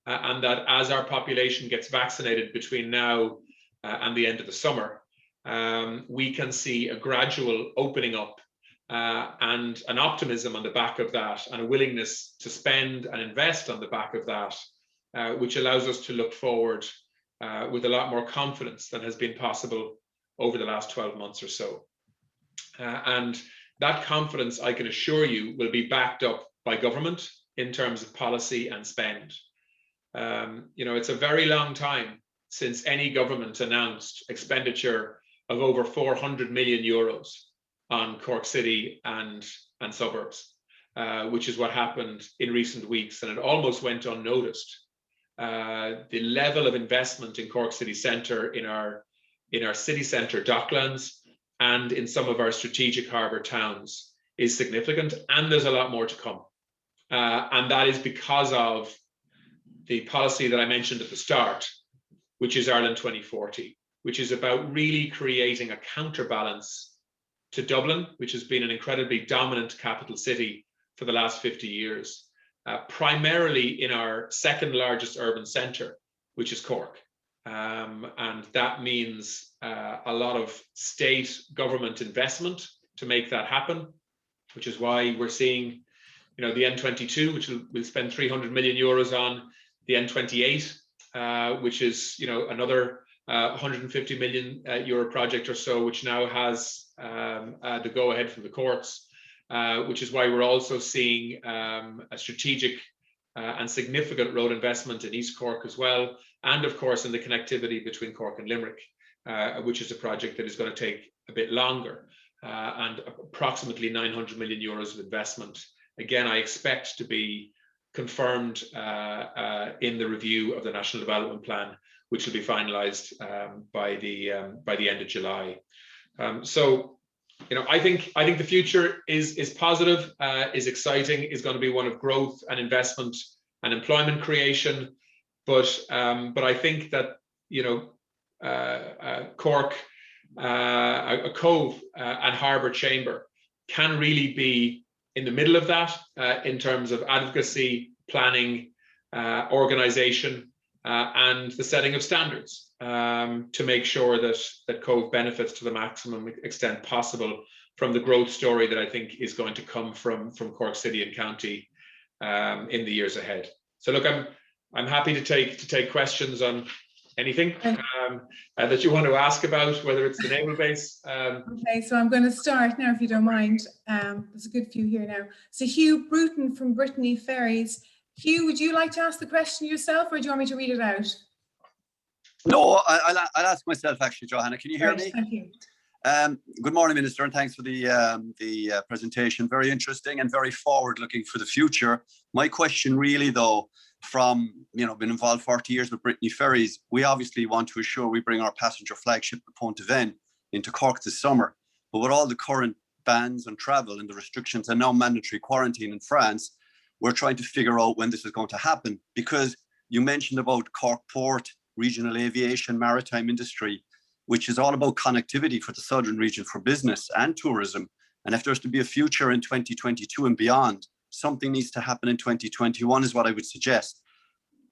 and that as our population gets vaccinated between now and the end of the summer, we can see a gradual opening up and an optimism on the back of that, and a willingness to spend and invest on the back of that, which allows us to look forward with a lot more confidence than has been possible over the last 12 months or so. And that confidence, I can assure you, will be backed up by government in terms of policy and spend. It's a very long time since any government announced expenditure of over 400 million euros on Cork City and suburbs, which is what happened in recent weeks, and it almost went unnoticed. The level of investment in Cork City Centre, in our city centre docklands, and in some of our strategic harbour towns is significant, and there's a lot more to come. And that is because of the policy that I mentioned at the start, which is Ireland 2040, which is about really creating a counterbalance to Dublin, which has been an incredibly dominant capital city for the last 50 years, primarily in our second largest urban centre, which is Cork. And that means a lot of state government investment to make that happen, which is why we're seeing, the N22, which we'll spend 300 million euros on, the N28, which is, another 150 million euro project or so, which now has the go-ahead from the courts, which is why we're also seeing a strategic and significant road investment in East Cork as well, and of course in the connectivity between Cork and Limerick, which is a project that is going to take a bit longer, and approximately 900 million euros of investment. Again, I expect to be confirmed in the review of the National Development Plan, which will be finalised by the end of July. So, I think the future is positive, is exciting, is going to be one of growth and investment and employment creation. But I think that Cork, a Cobh and Harbour Chamber can really be in the middle of that in terms of advocacy, planning, organisation, and the setting of standards to make sure that Cobh benefits to the maximum extent possible from the growth story that I think is going to come from Cork City and County in the years ahead. So look, I'm happy to take questions on anything that you want to ask about, whether it's the naval base. Okay, so I'm going to start now, if you don't mind. There's a good few here now. So Hugh Bruton from Brittany Ferries. Hugh, would you like to ask the question yourself, or do you want me to read it out? No, I'll ask myself actually, Johanna. Can you hear me? Thank you. Good morning, Minister, and thanks for the presentation. Very interesting and very forward-looking for the future. My question really, though, from, been involved 40 years with Brittany Ferries, we obviously want to assure we bring our passenger flagship, the Pont of Ven, into Cork this summer. But with all the current bans on travel and the restrictions and now mandatory quarantine in France, we're trying to figure out when this is going to happen, because you mentioned about Cork Port, regional aviation, maritime industry, which is all about connectivity for the southern region for business and tourism. And if there's to be a future in 2022 and beyond, something needs to happen in 2021 is what I would suggest.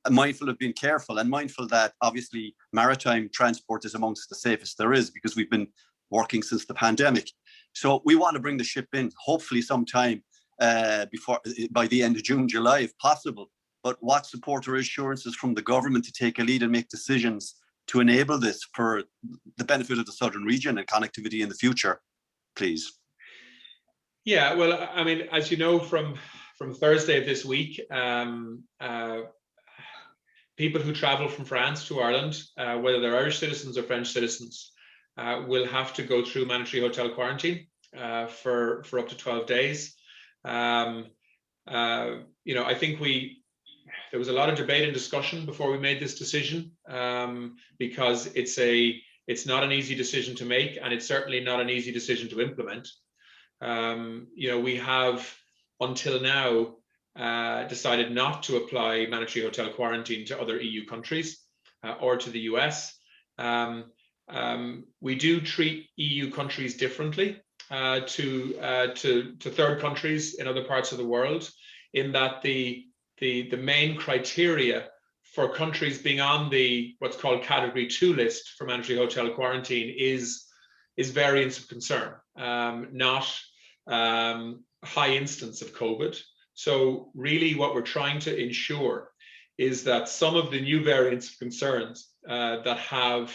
I'm mindful of being careful and mindful that obviously maritime transport is amongst the safest there is, because we've been working since the pandemic. So we want to bring the ship in, hopefully sometime by the end of June, July, if possible. But what support or assurances from the government to take a lead and make decisions to enable this for the benefit of the southern region and connectivity in the future, please? Yeah, well, I mean, as you know, from Thursday of this week, people who travel from France to Ireland, whether they're Irish citizens or French citizens, will have to go through mandatory hotel quarantine for up to 12 days. I think there was a lot of debate and discussion before we made this decision, because it's not an easy decision to make, and it's certainly not an easy decision to implement. We have until now decided not to apply mandatory hotel quarantine to other EU countries or to the US. We do treat EU countries differently to third countries in other parts of the world, in that the main criteria for countries being on the what's called Category 2 list for mandatory hotel quarantine is variants of concern, not high instance of COVID. So really what we're trying to ensure is that some of the new variants of concerns that have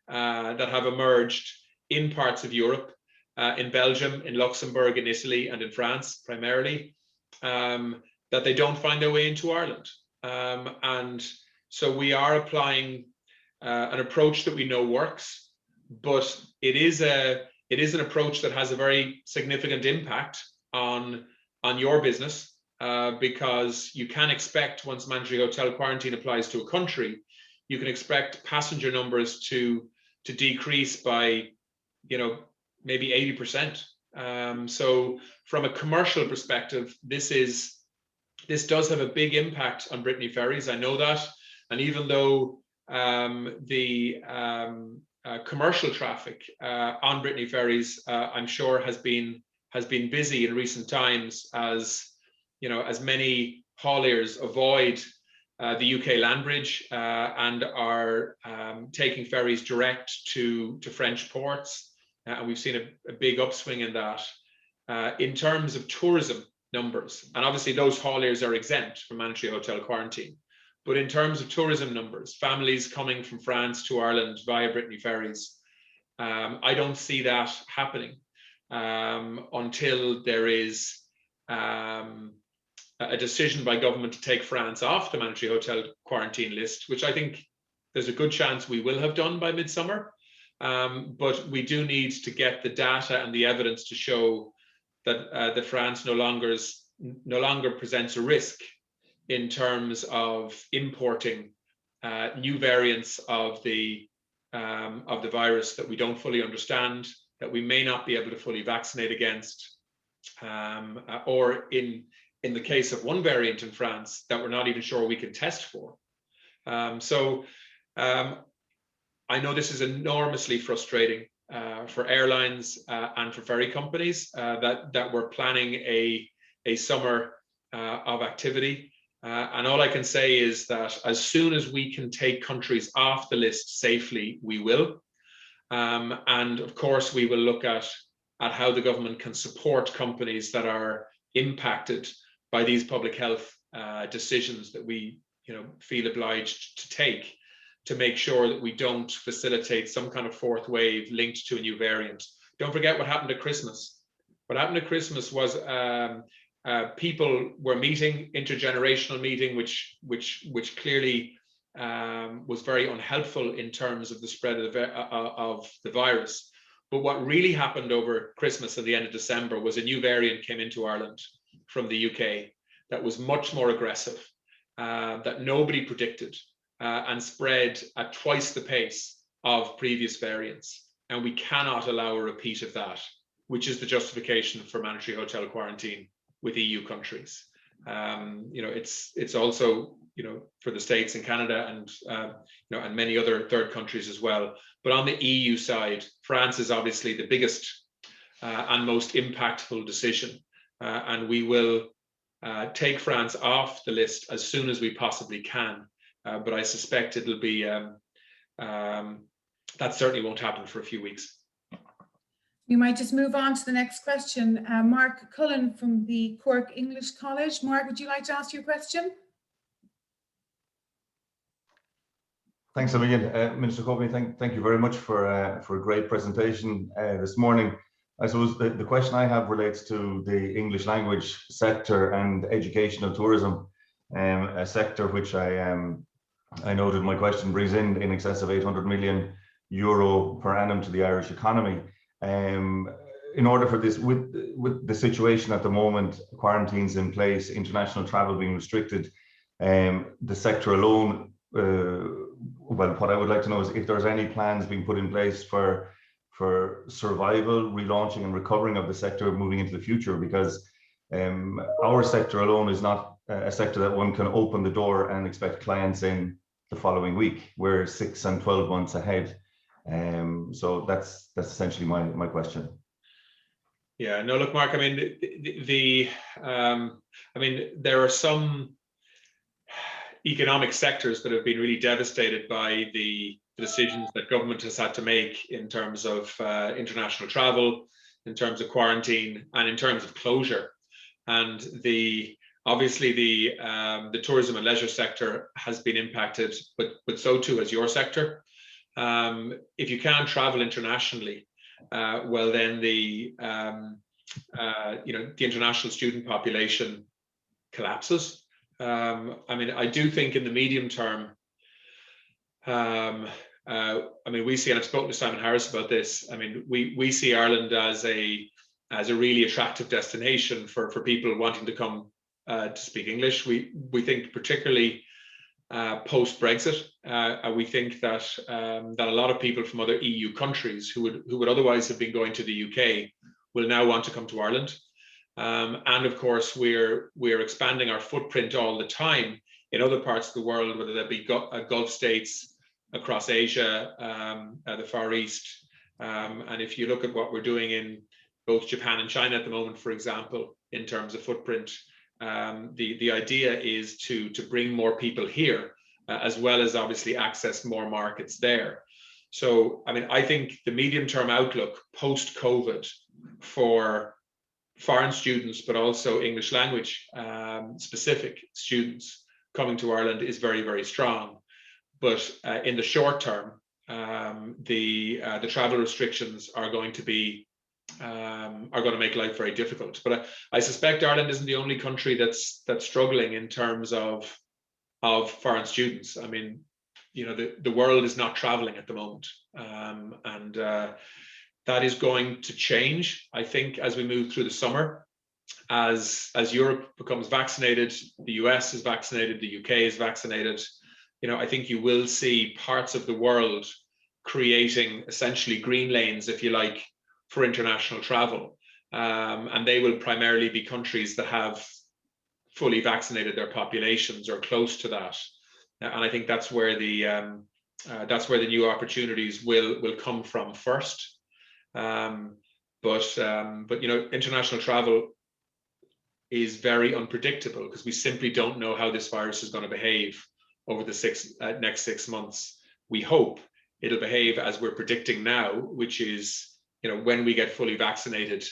emerged in parts of Europe, in Belgium, in Luxembourg, in Italy, and in France primarily, that they don't find their way into Ireland. And so we are applying an approach that we know works, but it is an approach that has a very significant impact on your business, because you can expect, once mandatory hotel quarantine applies to a country, you can expect passenger numbers to decrease by, maybe 80%. So from a commercial perspective, this does have a big impact on Brittany Ferries. I know that, and even though the commercial traffic on Brittany Ferries, I'm sure has been busy in recent times, as many hauliers avoid the UK land bridge and are taking ferries direct to French ports, and we've seen a big upswing in that. In terms of tourism numbers, and obviously those hauliers are exempt from mandatory hotel quarantine, but in terms of tourism numbers, families coming from France to Ireland via Brittany Ferries, I don't see that happening until there is a decision by government to take France off the mandatory hotel quarantine list, which I think there's a good chance we will have done by midsummer. But we do need to get the data and the evidence to show that France no longer presents a risk in terms of importing new variants of the virus that we don't fully understand, that we may not be able to fully vaccinate against, or in the case of one variant in France that we're not even sure we can test for. I know this is enormously frustrating for airlines and for ferry companies that we're planning a summer of activity. And all I can say is that as soon as we can take countries off the list safely, we will. And of course, we will look at how the government can support companies that are impacted by these public health decisions that we feel obliged to take, to make sure that we don't facilitate some kind of fourth wave linked to a new variant. Don't forget what happened at Christmas. What happened at Christmas was people were meeting, intergenerational meeting, which clearly was very unhelpful in terms of the spread of the virus. But what really happened over Christmas and the end of December was a new variant came into Ireland from the UK that was much more aggressive, that nobody predicted, and spread at twice the pace of previous variants. And we cannot allow a repeat of that, which is the justification for mandatory hotel quarantine with EU countries. It's also for the States and Canada and and many other third countries as well. But on the EU side, France is obviously the biggest and most impactful decision, and we will take France off the list as soon as we possibly can. But I suspect it'll be that certainly won't happen for a few weeks. We might just move on to the next question. Mark Cullen from the Cork English College. Mark, would you like to ask your question? Thanks a million, Minister Coveney. Thank you very much for a great presentation this morning. I suppose the question I have relates to the English language sector and educational tourism, a sector which I noted my question brings in excess of 800 million euro per annum to the Irish economy. In order for this, with the situation at the moment, quarantines in place, international travel being restricted, the sector alone, well, what I would like to know is if there's any plans being put in place for survival, relaunching and recovering of the sector moving into the future, because our sector alone is not a sector that one can open the door and expect clients in the following week. We're 6 and 12 months ahead. So that's essentially my question. Yeah, no, look, Mark, I mean, there are some economic sectors that have been really devastated by the decisions that government has had to make in terms of international travel, in terms of quarantine, and in terms of closure. And obviously the tourism and leisure sector has been impacted, but so too has your sector. If you can't travel internationally, well, then the international student population collapses. I mean, I do think in the medium term, I mean, we see, and I've spoken to Simon Harris about this. I mean, we see Ireland as a really attractive destination for people wanting to come to speak English. We think particularly post Brexit, we think that a lot of people from other EU countries who would otherwise have been going to the UK will now want to come to Ireland. And of course, we're expanding our footprint all the time in other parts of the world, whether that be Gulf states, across Asia, the Far East. And if you look at what we're doing in both Japan and China at the moment, for example, in terms of footprint, the idea is to bring more people here, as well as obviously access more markets there. So, I mean, I think the medium-term outlook post-COVID for foreign students, but also English language specific students coming to Ireland is very, very strong. But in the short term, the travel restrictions are going to make life very difficult. But I suspect Ireland isn't the only country that's struggling in terms of foreign students. I mean, the world is not traveling at the moment, and that is going to change, I think, as we move through the summer, as Europe becomes vaccinated, the US is vaccinated, the UK is vaccinated. I think you will see parts of the world creating essentially green lanes, if you like, for international travel. And they will primarily be countries that have fully vaccinated their populations or close to that. And I think that's where the that's where the new opportunities will come from first. But you know, international travel is very unpredictable because we simply don't know how this virus is going to behave over the next 6 months. We hope it'll behave as we're predicting now, which is, you know, when we get fully vaccinated,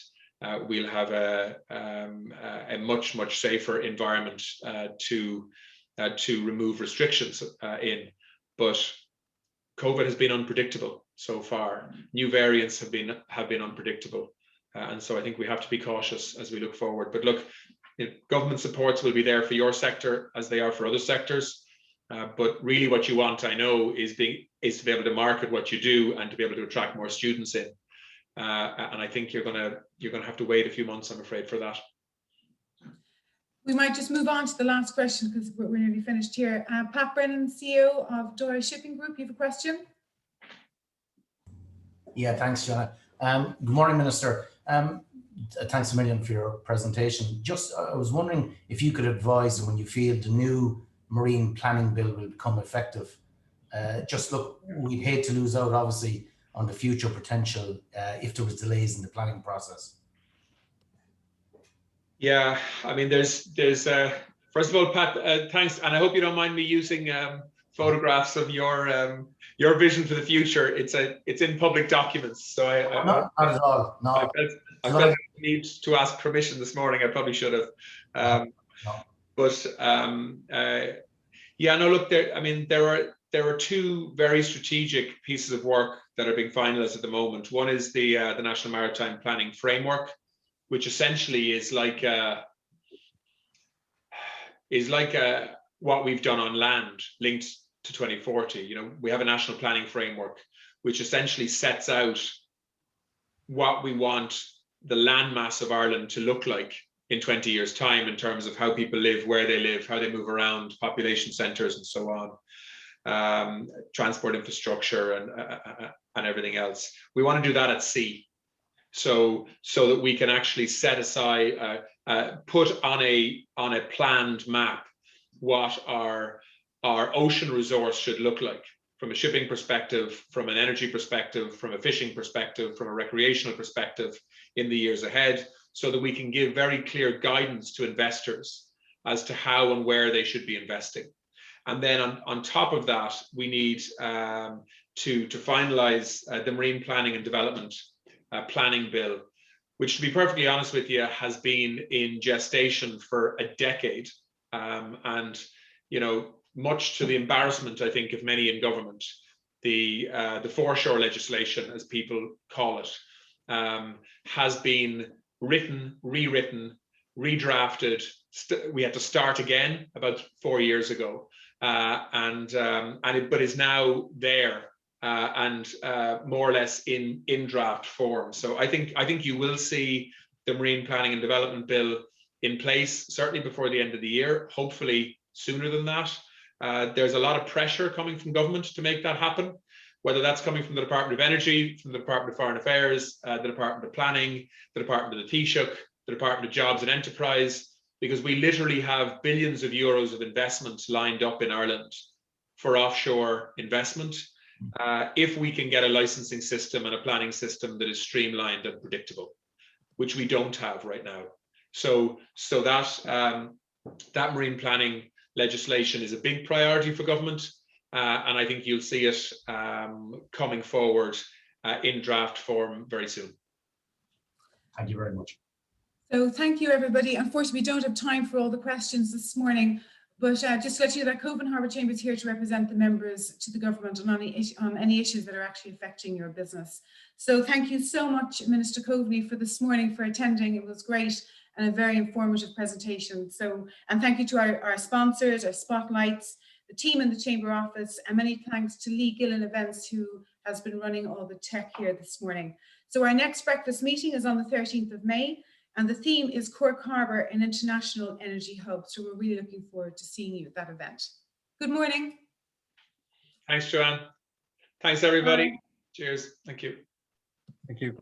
we'll have a much safer environment to remove restrictions in. But COVID has been unpredictable so far. New variants have been unpredictable, and so I think we have to be cautious as we look forward. But look, you know, government supports will be there for your sector as they are for other sectors. But really, what you want, I know, is to be able to market what you do and to be able to attract more students in. And I think you're gonna have to wait a few months, I'm afraid, for that. We might just move on to the last question because we're nearly finished here. Pat Brennan, CEO of Dora Shipping Group, you have a question? Yeah, thanks, Johanna. Good morning, Minister. Thanks a million for your presentation. Just, I was wondering if you could advise when you feel the new Marine Planning Bill will become effective. Just look, we'd hate to lose out, obviously, on the future potential if there was delays in the planning process. Yeah, I mean, there's first of all, Pat, thanks, and I hope you don't mind me using photographs of your vision for the future. It's in public documents, so not at all. No, I felt the need to ask permission this morning. I probably should have. No. But yeah, no. Look, there are two very strategic pieces of work that are being finalised at the moment. One is the National Maritime Planning Framework, which essentially is like what we've done on land linked to 2040. You know, we have a national planning framework which essentially sets out what we want the landmass of Ireland to look like in 20 years' time in terms of how people live, where they live, how they move around, population centres, and so on, transport infrastructure and everything else. We want to do that at sea. So that we can actually set aside, put on a planned map what our ocean resource should look like from a shipping perspective, from an energy perspective, from a fishing perspective, from a recreational perspective in the years ahead, so that we can give very clear guidance to investors as to how and where they should be investing. And then on top of that, we need to finalise the Marine Planning and Development Planning Bill, which, to be perfectly honest with you, has been in gestation for a decade, and you know, much to the embarrassment, I think, of many in government, the foreshore legislation, as people call it, has been written, rewritten, redrafted. We had to start again about 4 years ago, but is now there. And more or less in draft form. So I think you will see the Marine Planning and Development Bill in place certainly before the end of the year, hopefully sooner than that. There's a lot of pressure coming from government to make that happen, whether that's coming from the Department of Energy, from the Department of Foreign Affairs, the Department of Planning, the Department of the Taoiseach, the Department of Jobs and Enterprise, because we literally have billions of euros of investment lined up in Ireland for offshore investment. If we can get a licensing system and a planning system that is streamlined and predictable, which we don't have right now. So that marine planning legislation is a big priority for government, and I think you'll see it coming forward in draft form very soon. Thank you very much. So thank you, everybody. Unfortunately, we don't have time for all the questions this morning, but just to let you know that Cobh and Harbour Chamber is here to represent the members to the government on any issues that are actually affecting your business. So thank you so much, Minister Coveney, for this morning, for attending. It was great and a very informative presentation. So, and thank you to our sponsors, our spotlights, the team in the Chamber office, and many thanks to Lee Gillen Events, who has been running all the tech here this morning. So our next breakfast meeting is on the 13th of May. And the theme is Cork Harbour, an international energy hub. So we're really looking forward to seeing you at that event. Good morning. Thanks, Joanne. Thanks, everybody. Bye. Cheers. Thank you. Thank you.